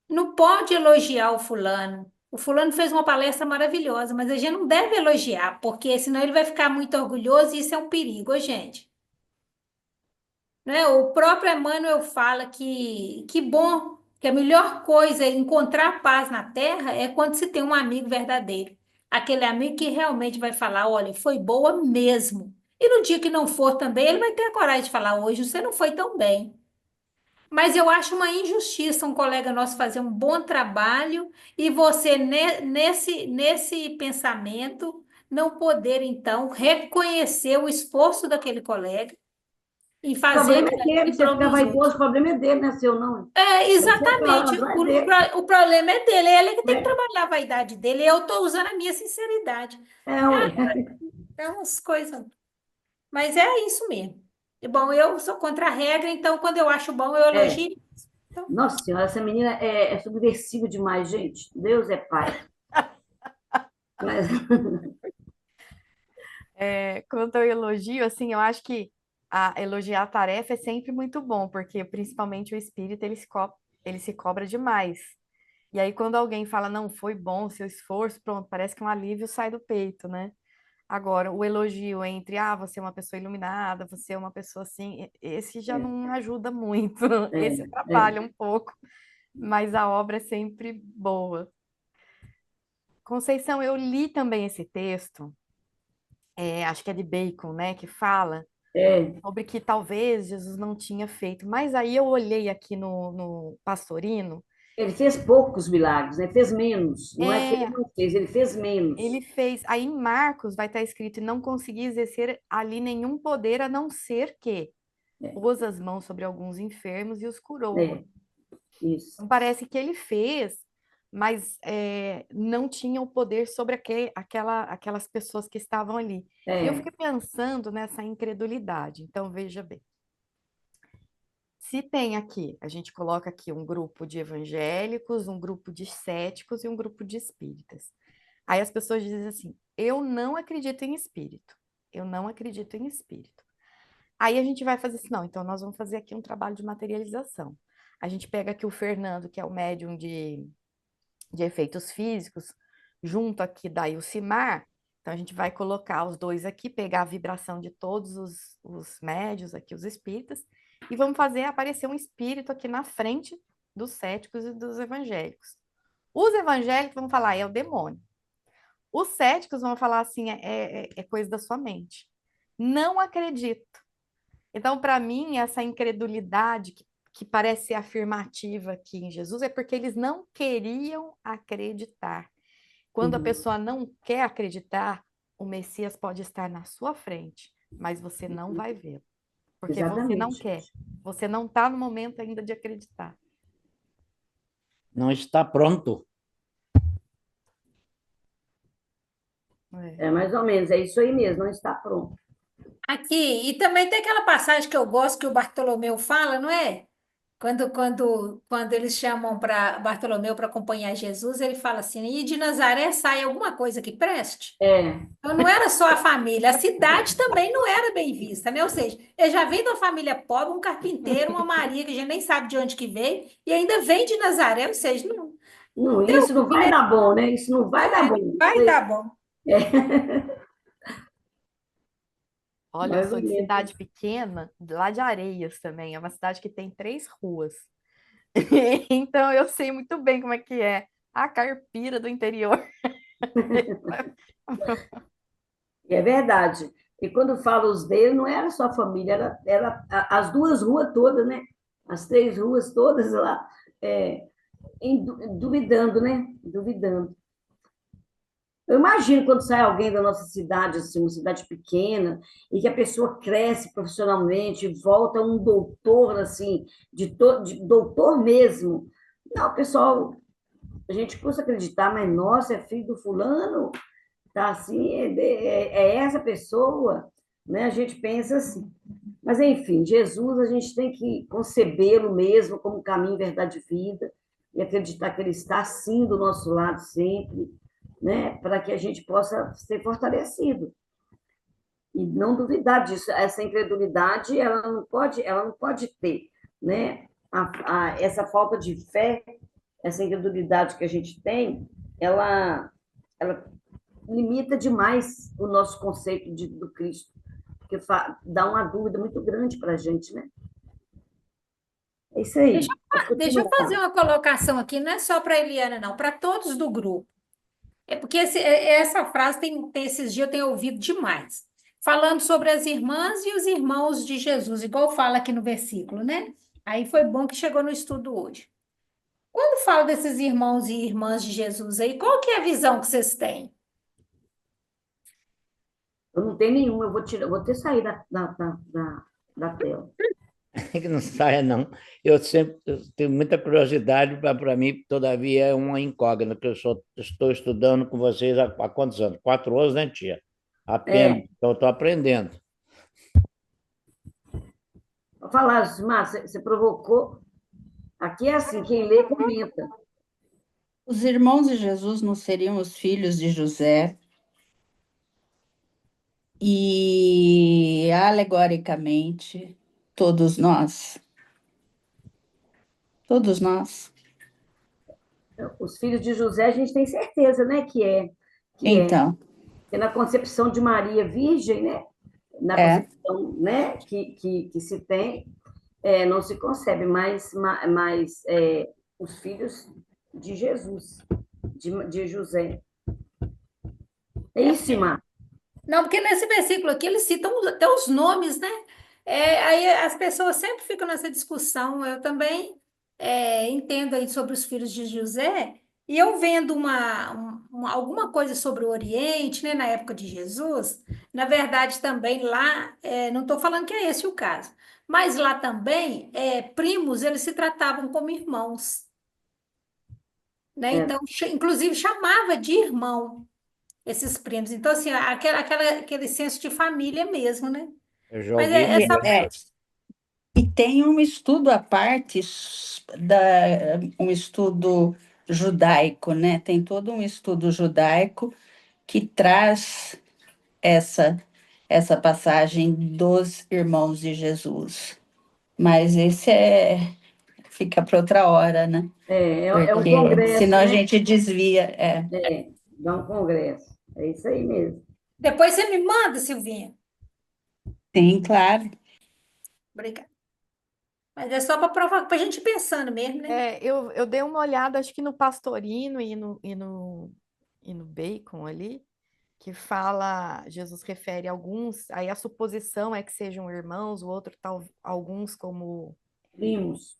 não pode elogiar o fulano. O fulano fez uma palestra maravilhosa, mas a gente não deve elogiar, porque senão ele vai ficar muito orgulhoso e isso é um perigo, ô, gente. Né? O próprio Emmanuel fala que bom, que a melhor coisa é encontrar paz na Terra é quando se tem um amigo verdadeiro. Aquele amigo que realmente vai falar, olha, foi boa mesmo. E no dia que não for também, ele vai ter a coragem de falar, hoje você não foi tão bem. Mas eu acho uma injustiça um colega nosso fazer um bom trabalho e você, nesse pensamento, não poder, então, reconhecer o esforço daquele colega e O fazer problema aquilo é ali dele, em você prol fica dos vaidoso, outros. o problema é dele, não é seu, não. É, Você exatamente. falando, é dele. O problema é dele, é ele que tem que Né? trabalhar a vaidade dele. Eu estou usando a minha sinceridade. É, ué. É umas coisas. Mas é isso mesmo. E, bom, eu sou contra a regra, então quando eu acho bom, eu É. elogio. Então, Nossa Senhora, essa menina é subversiva demais, gente. Deus é pai. Mas, Quanto ao elogio, assim, eu acho que elogiar a tarefa é sempre muito bom, porque principalmente o espírito, ele se cobra demais. E aí, quando alguém fala, não, foi bom, seu esforço, pronto, parece que um alívio sai do peito, né? Agora, o elogio entre, você é uma pessoa iluminada, você é uma pessoa assim, esse já é, não ajuda muito, esse é. atrapalha um pouco, mas a obra é sempre boa. Conceição, eu li também esse texto, acho que é de Bacon, né, que fala É. sobre que talvez Jesus não tinha feito, mas aí eu olhei aqui no Pastorino. Ele fez poucos milagres, né? Fez menos. Não é que ele É, não fez, ele fez ele menos. fez. Aí em Marcos vai estar escrito: e não consegui exercer ali nenhum poder a não ser que É, pôs as mãos sobre alguns enfermos e os curou. é, isso. Então parece que ele fez, mas não tinha o poder sobre aquelas pessoas que estavam ali. E eu É, fiquei pensando nessa incredulidade. Então veja bem. Se tem aqui, a gente coloca aqui um grupo de evangélicos, um grupo de céticos e um grupo de espíritas. Aí as pessoas dizem assim: eu não acredito em espírito. Eu não acredito em espírito. Aí a gente vai fazer assim: não, então nós vamos fazer aqui um trabalho de materialização. A gente pega aqui o Fernando, que é o médium de efeitos físicos, junto aqui da Ilcimar. Então a gente vai colocar os dois aqui, pegar a vibração de todos os médios aqui, os espíritas, e vamos fazer aparecer um espírito aqui na frente dos céticos e dos evangélicos. Os evangélicos vão falar: é o demônio. Os céticos vão falar assim: é coisa da sua mente. Não acredito. Então, para mim, essa incredulidade que parece ser afirmativa aqui em Jesus é porque eles não queriam acreditar. Quando a uhum, pessoa não quer acreditar, o Messias pode estar na sua frente, mas você não vai vê-lo, porque você não exatamente. quer. Você não está no momento ainda de acreditar. Não está pronto. É. É mais ou menos, é isso aí mesmo, não está pronto. aqui, e também tem aquela passagem que eu gosto que o Bartolomeu fala, não é? Quando eles chamam para Bartolomeu para acompanhar Jesus, ele fala assim: e de Nazaré sai alguma coisa que preste? É, Então não era só a família, a cidade também não era bem vista, né? Ou seja, ele já vem de uma família pobre, um carpinteiro, uma Maria que a gente nem sabe de onde que veio, e ainda vem de Nazaré, ou seja, não não, deu isso não bom, vai né? dar bom, né? Isso não vai dar É, bom. não vai dar bom. Olha, eu Mais sou ou de menos. cidade pequena, lá de Areias também. É uma cidade que tem 3 ruas. Então eu sei muito bem como é que é a caipira do interior. É verdade. E quando falo os dele, não era só a família, era as duas ruas todas, né? As três ruas todas lá, é, duvidando, né? Duvidando. Eu imagino quando sai alguém da nossa cidade, assim, uma cidade pequena, e que a pessoa cresce profissionalmente, volta um doutor, assim, de doutor mesmo. Não, pessoal, a gente custa acreditar, mas nossa, é filho do fulano, tá assim, é essa pessoa. né? A gente pensa assim. Mas, enfim, Jesus, a gente tem que concebê-lo mesmo como caminho, verdade e vida, e acreditar que ele está, sim, do nosso lado sempre, né? Para que a gente possa ser fortalecido. E não duvidar disso. Essa incredulidade, ela não pode ter, né? Essa falta de fé, essa incredulidade que a gente tem, ela limita demais o nosso conceito do Cristo, porque dá uma dúvida muito grande para a gente, né? É isso Deixa, aí. Pode deixa eu fazer continuar. uma colocação aqui, não é só para a Eliana, não, para todos do grupo. É porque essa frase tem esses dias eu tenho ouvido demais. Falando sobre as irmãs e os irmãos de Jesus, igual fala aqui no versículo, né? Aí foi bom que chegou no estudo hoje. Quando fala desses irmãos e irmãs de Jesus aí, qual que é a visão que vocês têm? Eu não tenho nenhuma, eu vou ter que sair da tela. Que não saia, não. Eu tenho muita curiosidade, para mim, todavia, é uma incógnita, que estou estudando com vocês há quantos anos? 4 anos, né, tia? Apenas. É, Então, estou aprendendo. vou falar, Márcia, você provocou. Aqui é assim, quem lê, comenta. Os irmãos de Jesus não seriam os filhos de José e, alegoricamente, todos nós. Todos nós. Os filhos de José, a gente tem certeza, né, que é. Então, Porque na concepção de Maria Virgem, né, na é, concepção, né, que se tem, não se concebe mais os filhos de Jesus, de José. É isso, Mar. Não, porque nesse versículo aqui eles citam até os nomes, né? Aí as pessoas sempre ficam nessa discussão. Eu também entendo aí sobre os filhos de José, e eu vendo alguma coisa sobre o Oriente, né, na época de Jesus, na verdade também lá, não estou falando que é esse o caso, mas lá também, primos, eles se tratavam como irmãos, né? É, Então, inclusive chamava de irmão esses primos. Então, assim, aquele senso de família mesmo, né? Eu já Mas ouvi essa. e tem um estudo à parte, um estudo judaico, né? Tem todo um estudo judaico que traz essa, essa passagem dos irmãos de Jesus. Mas fica para outra hora, né? é um Porque congresso, senão a né? gente desvia. Dá um congresso. É isso aí mesmo. Depois você me manda, Silvinha. Sim, claro. Obrigada. Mas é só para provar, para a gente ir pensando mesmo, né? Eu dei uma olhada, acho que no Pastorino e no Bacon ali, que fala, Jesus refere alguns, aí a suposição é que sejam irmãos, o outro tal, alguns Primos.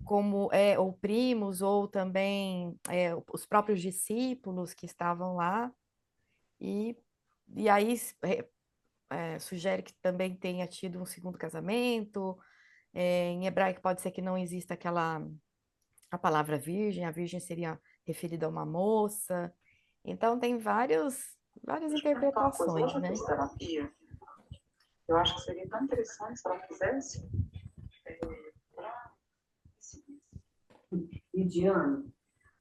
ou primos, ou também os próprios discípulos que estavam lá, e, e aí sugere que também tenha tido um segundo casamento. Em hebraico pode ser que não exista a palavra virgem, a virgem seria referida a uma moça. Então tem várias interpretações, né? Terapia. Eu acho que seria tão interessante se ela fizesse. Lidiane,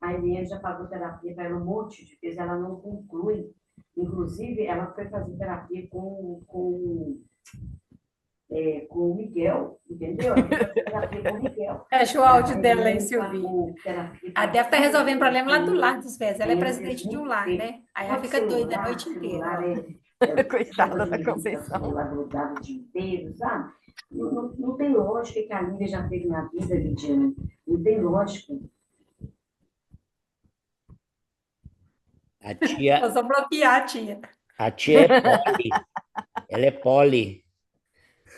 a Eliane já pagou terapia para ela um monte de vezes, ela não conclui. Inclusive, ela foi fazer terapia com o Miguel, entendeu? Ela foi fazer terapia com o Miguel. Fecha o áudio dela aí, Ele Silvinha. pagou terapia Ela para deve estar resolvendo problema lá do lar ele. dos pés. Ela é Aí ela fez presidente de um muito lar, tempo. né? Aí ela Pode fica doida a celular, noite inteira. celular Coitada da o Conceição. celular grudado o dia inteiro, sabe? Não tem lógica que a Lívia já teve na vida, Lidiane. Não tem lógica. A tia, Nós vamos bloquear, tia. a tia é Poli. Ela é Poli.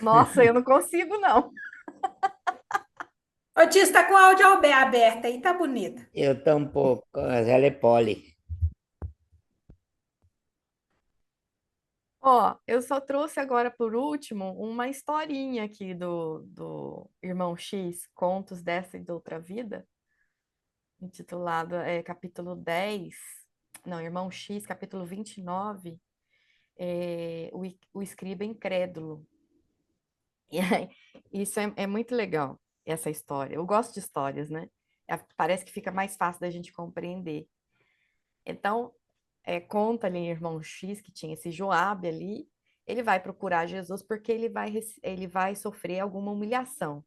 Nossa, eu não consigo, não. Ô, tia, você tá com o áudio aberto aí, tá bonita. Eu tampouco, mas ela é Poli. Ó, eu só trouxe agora por último uma historinha aqui do Irmão X, Contos dessa e de Outra Vida, intitulado capítulo 10, não, Irmão X, capítulo 29, o escriba incrédulo. E aí, isso é muito legal, essa história. Eu gosto de histórias, né? Parece que fica mais fácil da gente compreender. Então, conta ali, irmão X, que tinha esse Joabe ali, ele vai procurar Jesus porque ele vai sofrer alguma humilhação.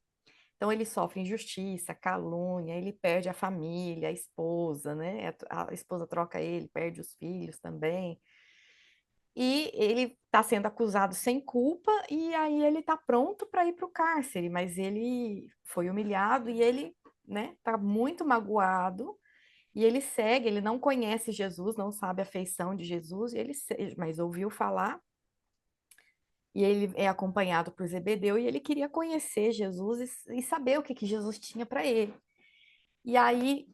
Então, ele sofre injustiça, calúnia, ele perde a família, a esposa, né? A esposa troca ele, perde os filhos também. E ele está sendo acusado sem culpa, e aí ele está pronto para ir para o cárcere, mas ele foi humilhado e ele, né, está muito magoado, e ele segue, ele não conhece Jesus, não sabe a feição de Jesus, mas ouviu falar, e ele é acompanhado por Zebedeu, e ele queria conhecer Jesus e saber o que Jesus tinha para ele. E aí,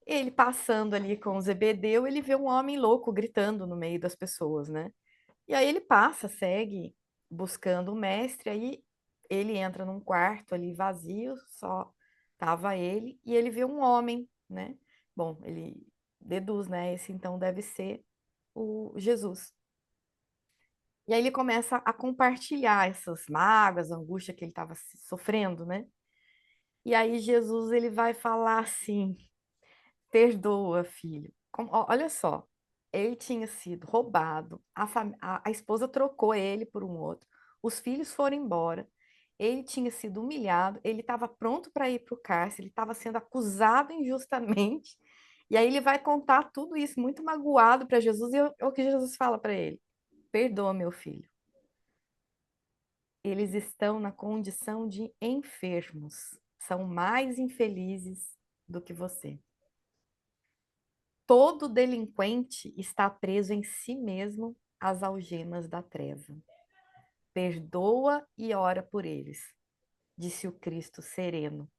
ele passando ali com Zebedeu, ele vê um homem louco gritando no meio das pessoas, né? E aí ele passa, segue buscando o mestre, aí ele entra num quarto ali vazio, só tava ele, e ele vê um homem, né? Bom, ele deduz, né? Esse então deve ser o Jesus. E aí ele começa a compartilhar essas mágoas, a angústia que ele estava sofrendo, né? E aí Jesus ele vai falar assim: perdoa, filho. Olha só, ele tinha sido roubado, a esposa trocou ele por um outro, os filhos foram embora, ele tinha sido humilhado, ele estava pronto para ir para o cárcere, ele estava sendo acusado injustamente, e aí ele vai contar tudo isso muito magoado para Jesus, e é o que Jesus fala para ele: perdoa, meu filho. Eles estão na condição de enfermos, são mais infelizes do que você. Todo delinquente está preso em si mesmo às algemas da treva. Perdoa e ora por eles, disse o Cristo sereno,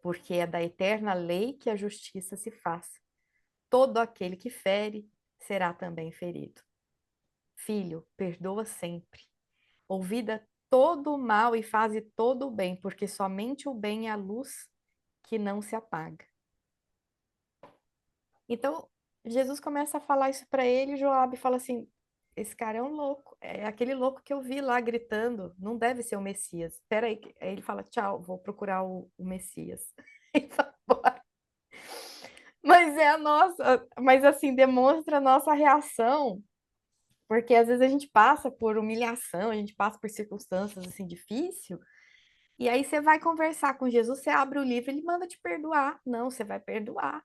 porque é da eterna lei que a justiça se faça. Todo aquele que fere será também ferido. Filho, perdoa sempre. Ouvida todo o mal e faze todo o bem, porque somente o bem é a luz que não se apaga. Então, Jesus começa a falar isso para ele, e Joabe fala assim: esse cara é um louco, é aquele louco que eu vi lá gritando, não deve ser o Messias. Espera aí, aí ele fala: tchau, vou procurar o Messias. E vai embora. Mas é a nossa, mas assim, demonstra a nossa reação, porque às vezes a gente passa por humilhação, a gente passa por circunstâncias assim difíceis, e aí você vai conversar com Jesus, você abre o livro, ele manda te perdoar. Não, você vai perdoar.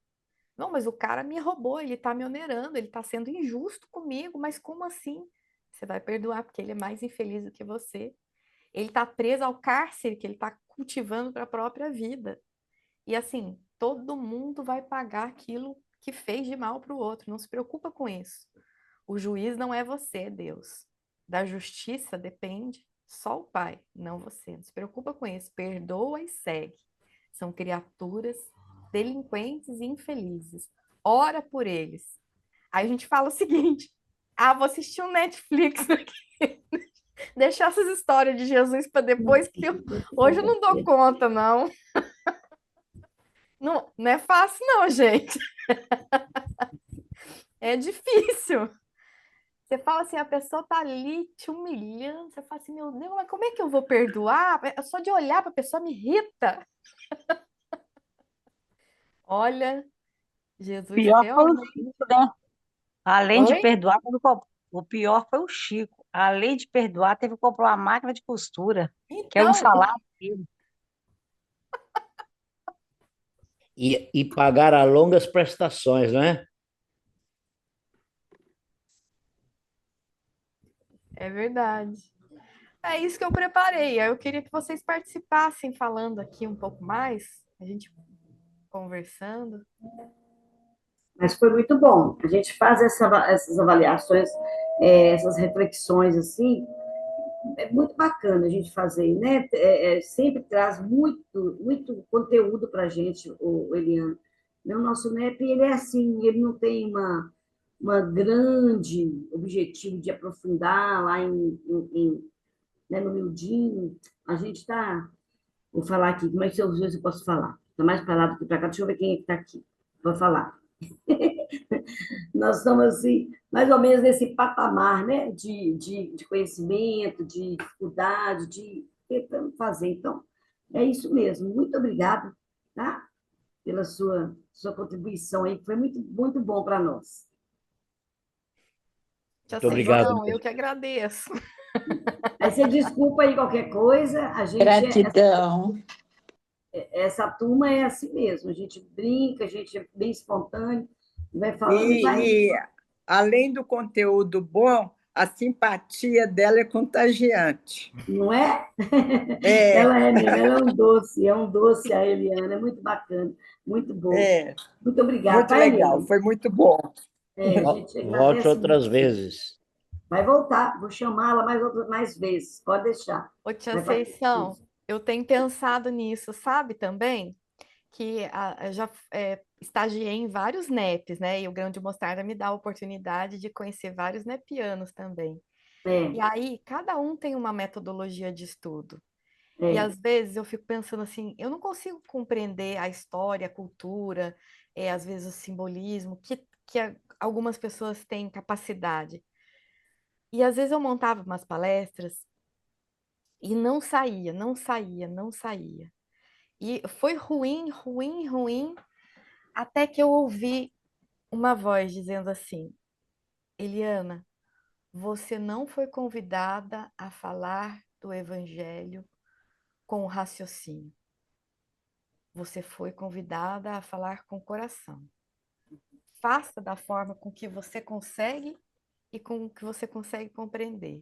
Não, mas o cara me roubou, ele tá me onerando, ele tá sendo injusto comigo, mas como assim? Você vai perdoar porque ele é mais infeliz do que você. Ele tá preso ao cárcere que ele tá cultivando para a própria vida. E assim, todo mundo vai pagar aquilo que fez de mal para o outro, não se preocupa com isso. O juiz não é você, é Deus. Da justiça depende só o Pai, não você. Não se preocupa com isso, perdoa e segue. São criaturas delinquentes e infelizes. Ora por eles. Aí a gente fala o seguinte: ah, vou assistir um Netflix aqui. Deixar essas histórias de Jesus para depois, que hoje eu não dou conta, não. Não é fácil, não, gente. É difícil. Você fala assim, a pessoa tá ali te humilhando, você fala assim, meu Deus, mas como é que eu vou perdoar? Só de olhar para a pessoa me irrita. Olha, Jesus Pior foi o realmente. Chico, né? Além de Oi? perdoar, o pior foi o Chico. Além de perdoar, teve que comprar uma máquina de costura, que era um Então, salário dele. E pagar a longas prestações, não é? é verdade. É isso que eu preparei. Eu queria que vocês participassem falando aqui um pouco mais, a gente conversando. Mas foi muito bom. A gente faz essas avaliações, essas reflexões assim, é muito bacana a gente fazer, né? Sempre traz muito conteúdo para a gente, o Eliano. O nosso NEP, ele é assim, ele não tem uma grande objetivo de aprofundar lá né, no miudinho. A gente está, vou falar aqui, como é que eu posso falar? Está mais para lá do que para cá, deixa eu ver quem é que está aqui. Vou falar. Nós estamos assim, mais ou menos nesse patamar, né, de conhecimento, de dificuldade, de tentando fazer. Então, é isso mesmo. Muito obrigada, tá? Pela sua contribuição aí, que foi muito, muito bom para nós. Tia Muito obrigado Conceição, eu mesmo. que agradeço. Aí você desculpa aí qualquer coisa, a gente, Gratidão. essa turma é assim mesmo, a gente brinca, a gente é bem espontâneo, vai falando e vai. E além do conteúdo bom, a simpatia dela é contagiante. Não é? É, Ela é mesmo, ela é um doce a Eliana, é muito bacana, muito bom. é, Muito obrigada, muito tá, legal, Eliana? foi muito bom. A gente Volte agradece outras muito. vezes. Vai voltar, vou chamá-la mais vezes, pode deixar. Ô, tia Vai fazer Conceição, isso. eu tenho pensado nisso, sabe, também? Que eu já estagiei em vários NEPs, né? E o Grão de Mostarda me dá a oportunidade de conhecer vários nepianos também. E É, aí, cada um tem uma metodologia de estudo. E é, às vezes eu fico pensando assim, eu não consigo compreender a história, a cultura, às vezes o simbolismo, algumas pessoas têm capacidade. E às vezes eu montava umas palestras e não saía, não saía, não saía. E foi ruim, ruim, ruim, até que eu ouvi uma voz dizendo assim: Eliana, você não foi convidada a falar do evangelho com o raciocínio. Você foi convidada a falar com o coração. Faça da forma com que você consegue e com o que você consegue compreender.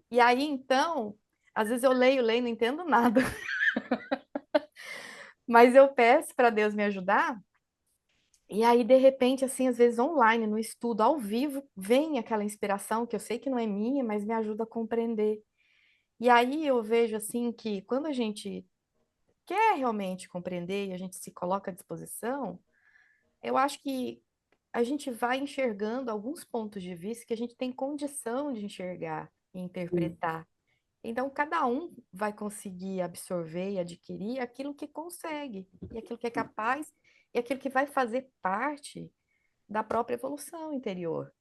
E aí, então, às vezes eu leio, não entendo nada. Mas eu peço para Deus me ajudar. E aí, de repente, assim, às vezes online, no estudo, ao vivo, vem aquela inspiração que eu sei que não é minha, mas me ajuda a compreender. E aí eu vejo, assim, que quando a gente quer realmente compreender e a gente se coloca à disposição, eu acho que a gente vai enxergando alguns pontos de vista que a gente tem condição de enxergar e interpretar. Então, cada um vai conseguir absorver e adquirir aquilo que consegue, e aquilo que é capaz, e aquilo que vai fazer parte da própria evolução interior.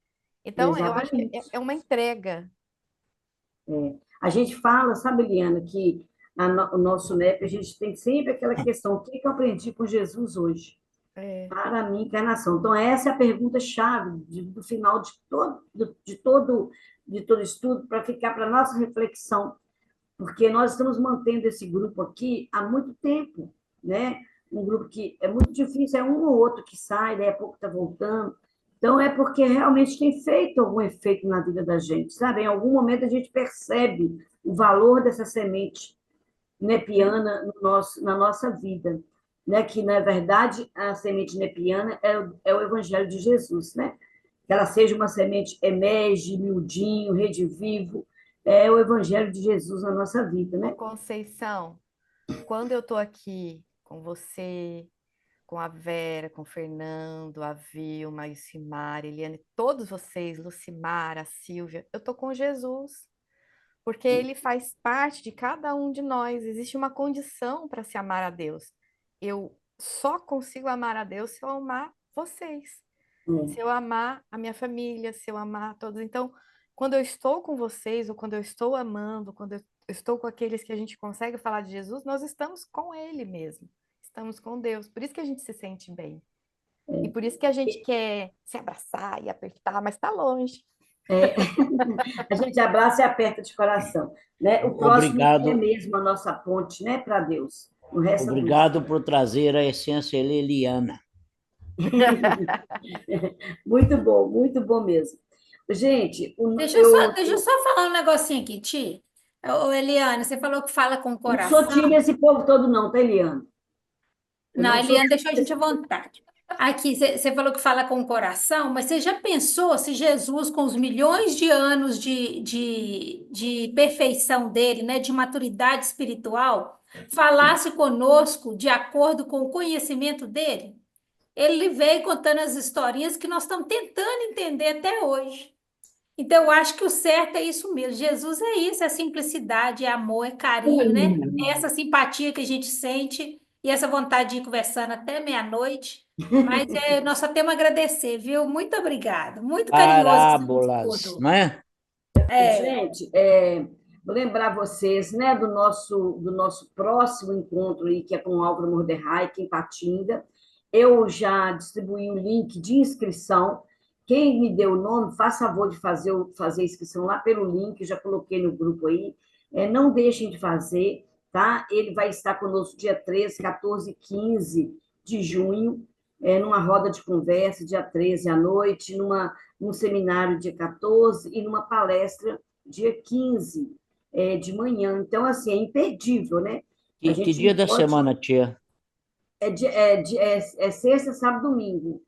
Então, eu acho que exatamente. é uma entrega. É. A gente fala, sabe, Eliana, que o nosso NEP, a gente tem sempre aquela questão: o que que eu aprendi com Jesus hoje? É, Para a minha encarnação. Então, essa é a pergunta-chave do final de todo estudo, para ficar para a nossa reflexão, porque nós estamos mantendo esse grupo aqui há muito tempo, né? Um grupo que é muito difícil, é um ou outro que sai, daí a pouco está voltando. Então, é porque realmente tem feito algum efeito na vida da gente, sabe? Em algum momento a gente percebe o valor dessa semente nepiana na nossa vida, né? Que, na verdade, a semente nepiana é o Evangelho de Jesus, né? Que ela seja uma semente emerge, miudinho, redivivo, é o Evangelho de Jesus na nossa vida, Ô né? Conceição, quando eu estou aqui com você, com a Vera, com o Fernando, a Vilma, a Ilcimar, a Eliane, todos vocês, Lucimar, a Silvia, eu estou com Jesus, porque ele faz parte de cada um de nós. Existe uma condição para se amar a Deus. Eu só consigo amar a Deus se eu amar vocês, se eu amar a minha família, se eu amar todos. Então, quando eu estou com vocês, ou quando eu estou amando, quando eu estou com aqueles que a gente consegue falar de Jesus, nós estamos com Ele mesmo. Estamos com Deus. Por isso que a gente se sente bem. E por isso que a gente quer se abraçar e apertar, mas está longe. É, a gente abraça e aperta de coração, né? O próximo é Obrigado, mesmo a nossa ponte, né, para Deus. O resto é tudo. obrigado por trazer a essência leliana. Muito bom mesmo. Gente, Deixa eu só falar um negocinho aqui, Ti. Ô, Eliane, você falou que fala com o não sou coração. tímida esse povo todo, não, tá, Eliana? Eu Não, não sou Eliane deixou a tímida gente esse à povo. vontade. Aqui, você falou que fala com o coração, mas você já pensou se Jesus, com os milhões de anos de perfeição dele, né, de maturidade espiritual, falasse conosco de acordo com o conhecimento dele? Ele veio contando as historinhas que nós estamos tentando entender até hoje. Então, eu acho que o certo é isso mesmo. Jesus é isso, é simplicidade, é amor, é carinho, né? É essa simpatia que a gente sente e essa vontade de ir conversando até meia-noite. Mas nós só temos a agradecer, viu? Muito obrigado. Muito carinhoso esse Parábolas, estudo. não é? Gente, vou lembrar vocês, né, do nosso próximo encontro aí, que é com o Álvaro Mordecai, aqui em Patinga. Eu já distribuí o link de inscrição. Quem me deu o nome, faça favor de fazer a inscrição lá pelo link, já coloquei no grupo aí. Não deixem de fazer, tá? Ele vai estar conosco dia 13, 14 e 15 de junho, numa roda de conversa, dia 13 à noite, num seminário dia 14 e numa palestra dia 15 de manhã. Então, assim, é imperdível, né? A Que gente dia não da pode. semana, tia? É sexta, sábado, domingo.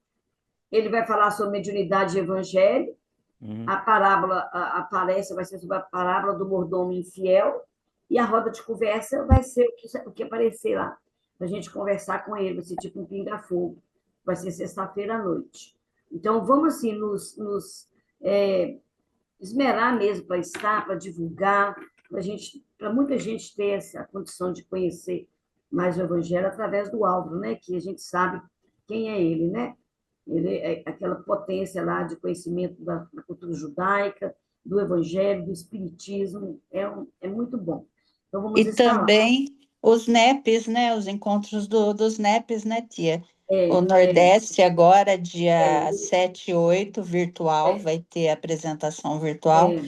Ele vai falar sobre mediunidade e evangelho. A parábola, a palestra vai ser sobre a parábola do mordomo infiel. E a roda de conversa vai ser o que aparecer lá, para a gente conversar com ele. Vai ser tipo um pinga-fogo. Vai ser sexta-feira à noite. Então, vamos, assim, esmerar mesmo para estar, para divulgar, para muita gente ter essa condição de conhecer mais o Evangelho através do Álvaro, né? Que a gente sabe quem é ele, né? Ele é aquela potência lá de conhecimento da cultura judaica, do Evangelho, do Espiritismo, é muito bom. Então, vamos E estar lá. também os NEPs, né? Os encontros dos NEPs, né, tia? O É, Nordeste agora, dia é, 7 e 8, virtual, é, vai ter apresentação virtual. é,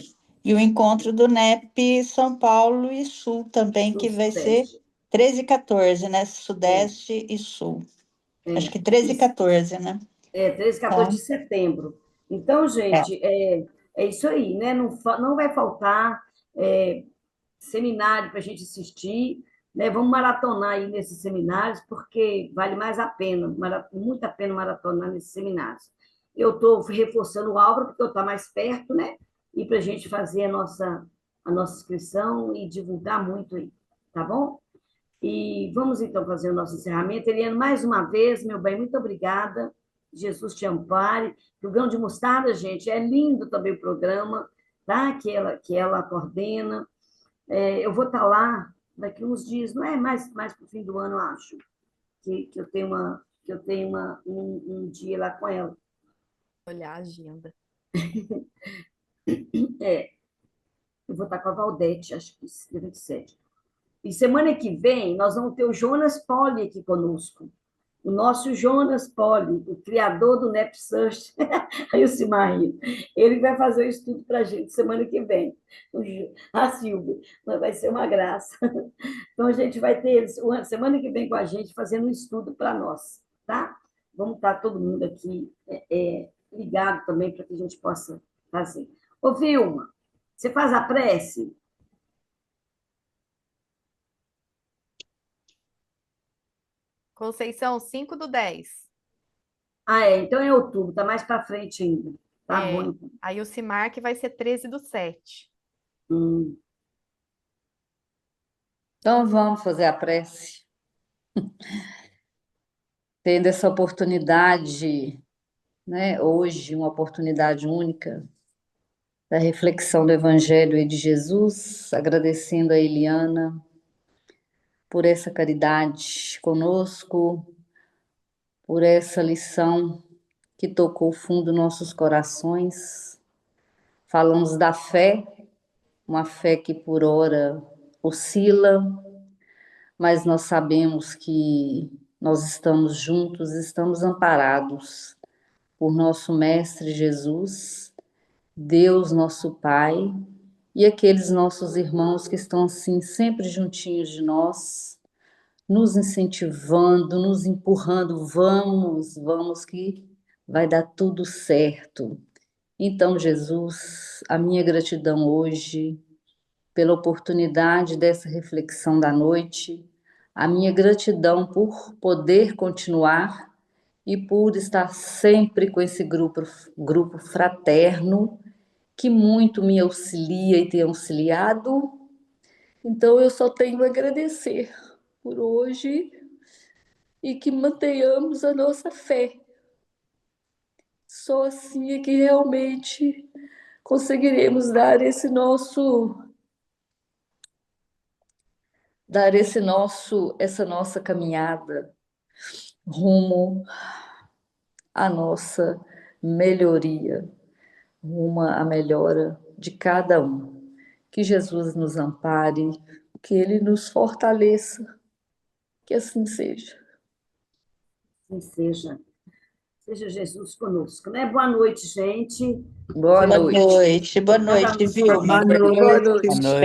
E o encontro do NEP São Paulo e Sul também, que vai ser Sudeste. 13 e 14, né? É, Sudeste e Sul. Acho é. que 13 e 14, né? 13, 14 de Então, setembro. Então, é. gente, é isso aí, né? Não vai faltar seminário para a gente assistir, né? Vamos maratonar aí nesses seminários, porque vale mais a pena, muito a pena maratonar nesses seminários. Eu estou reforçando o Álvaro, porque eu estou mais perto, né? E para a gente fazer a nossa inscrição e divulgar muito aí, tá bom? E vamos então fazer o nosso encerramento. Eliane, mais uma vez, meu bem, muito obrigada. Jesus te ampare. O Grão de Mostarda, gente, é lindo também o programa, tá? Que ela coordena. Eu vou estar lá daqui uns dias, não é mais para o fim do ano, eu acho, que eu tenho um dia lá com ela. Olhar a agenda. Eu vou estar com a Valdete, acho que dia 27. E semana que vem, nós vamos ter o Jonas Poli aqui conosco. O nosso Jonas Poli, o criador do NetSearch, aí o Simarinho, ele vai fazer o estudo para a gente semana que vem. A Silvia, mas vai ser uma graça. Então, a gente vai ter eles semana que vem com a gente fazendo um estudo para nós, tá? Vamos estar todo mundo aqui ligado também para que a gente possa fazer. Ô, Vilma, você faz a prece? Conceição, 5/10. Então é outubro, tá mais para frente ainda. Tá bom, então. Aí o Cimarc vai ser 13/7. Hum. Então vamos fazer a prece. Tendo essa oportunidade, né, hoje, uma oportunidade única da reflexão do Evangelho e de Jesus, agradecendo a Eliana por essa caridade conosco, por essa lição que tocou o fundo dos nossos corações. Falamos da fé, uma fé que por ora oscila, mas nós sabemos que nós estamos juntos, estamos amparados por nosso Mestre Jesus, Deus nosso Pai, e aqueles nossos irmãos que estão assim sempre juntinhos de nós, nos incentivando, nos empurrando, vamos que vai dar tudo certo. Então, Jesus, a minha gratidão hoje pela oportunidade dessa reflexão da noite, a minha gratidão por poder continuar e por estar sempre com esse grupo fraterno que muito me auxilia e tem auxiliado. Então eu só tenho a agradecer por hoje e que mantenhamos a nossa fé. Só assim é que realmente conseguiremos dar esse nosso dar essa nossa caminhada rumo à nossa melhoria, rumo à melhora de cada um. Que Jesus nos ampare, que Ele nos fortaleça, que assim seja. Assim seja. Seja Jesus conosco, né? Boa noite, gente. Boa Boa noite. noite, Cada um Vilma. Boa Boa noite. noite. Boa noite.